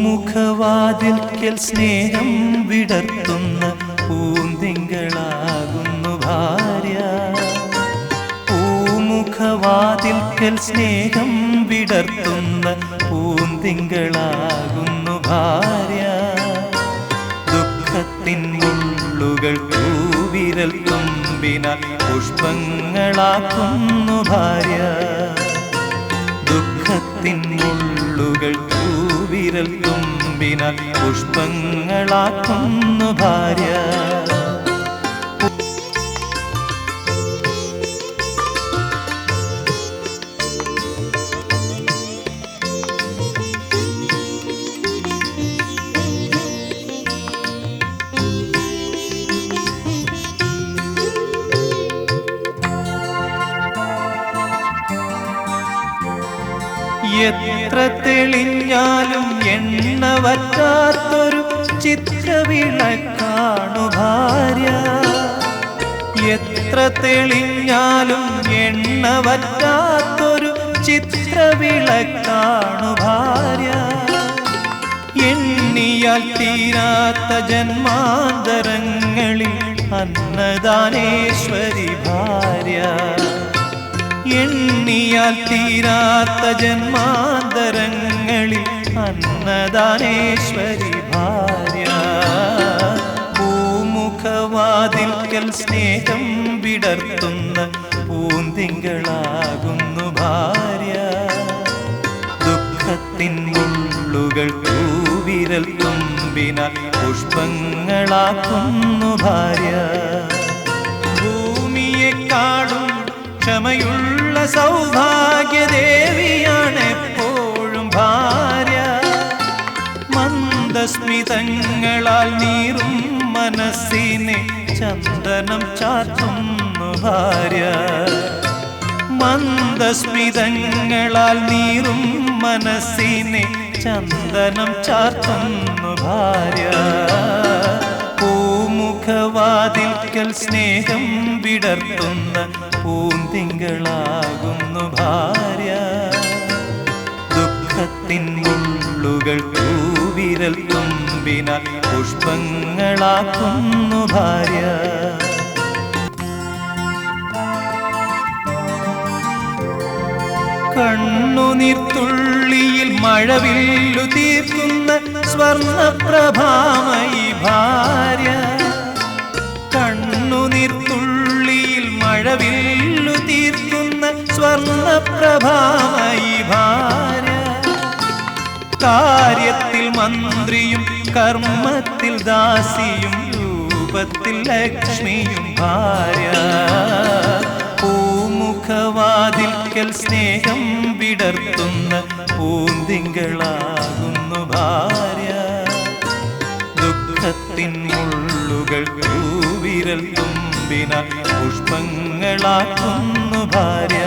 പൂമുഖവാതിൽക്കൽ സ്നേഹം വിടർത്തുന്ന പൂന്തിങ്കളാകുന്നു ഭാര്യ. പൂമുഖവാതിൽക്കൽ സ്നേഹം വിടർത്തുന്ന പൂന്തിങ്കളാകുന്നു ഭാര്യ. ദുഃഖത്തിൻ മുള്ളുകൾ തൂവിരൽ തുമ്പിനാൽ പുഷ്പങ്ങളാക്കുന്നു ഭാര്യ. ദുഃഖത്തിൻ മുള്ളുകൾ തൂവിരൽ തുമ്പിനാൽ പുഷ്പങ്ങളാക്കുന്നു ഭാര്യ. എത്ര തെളിഞ്ഞാലും എണ്ണ വറ്റാത്തൊരു ചിത്രവിളക്കാണു ഭാര്യ. എത്ര തെളിഞ്ഞാലും എണ്ണ വറ്റാത്തൊരു ചിത്രവിളക്കാണു ഭാര്യ. എണ്ണിയാൽ തീരാത്ത ജന്മാന്തരങ്ങളിൽ അന്നദാനേശ്വരി ഭാര്യ. എണ്ണിയാൽ തീരാത്ത ജന്മാന്തരങ്ങളിൽ അന്നദാനേശ്വരി ഭാര്യ. പൂമുഖവാതിൽക്കൽ സ്നേഹം വിടർത്തുന്ന പൂന്തിങ്കളാകുന്നു ഭാര്യ. ദുഃഖത്തിൻ മുള്ളുകൾ തൂവിരൽ തുമ്പിനാൽ പുഷ്പങ്ങളാക്കുന്നു ഭാര്യ. ഭൂമിയെ കാടും ക്ഷമയുള്ള സൗഭാഗ്യദേവിയാണ് എപ്പോഴും ഭാര്യ. മന്ദസ്മിതങ്ങളാൽ നീറും മനസ്സിനെ ചന്ദനം ചാർത്തുന്നു ഭാര്യ. മന്ദസ്മിതങ്ങളാൽ നീറും മനസ്സിനെ ചന്ദനം ചാർത്തുന്നു ഭാര്യ. പൂമുഖവാതിൽക്കൽ സ്നേഹം വിടർത്തുന്ന പൂന്തിങ്കളാകുന്നു ഭാര്യ. ദുഃഖത്തിൻ മുള്ളുകൾ തൂവിരൽ തുമ്പിനാൽ പുഷ്പങ്ങളാക്കുന്നു ഭാര്യ. കണ്ണുനീർത്തുള്ളിയിൽ മഴവില്ലു തീർക്കുന്ന സ്വർണപ്രഭാമയി ഭാര്യ. കണ്ണുനീർത്തുള്ളിയിൽ മഴവില്ലു തീർക്കുന്ന സ്വർണപ്രഭാമയി ഭാര്യ. കാര്യത്തിൽ മന്ത്രിയും കർമ്മത്തിൽ ദാസിയും രൂപത്തിൽ ലക്ഷ്മിയും ഭാര്യ. പൂമുഖവാതിൽക്കൽ സ്നേഹം വിടർത്തുന്ന പൂന്തിങ്കളാകുന്നു ഭാര്യ. ദുഃഖത്തിൻ മുള്ളുകൾ തൂവിരൽ തുമ്പിനാൽ പുഷ്പങ്ങളാക്കുന്നു ഭാര്യ.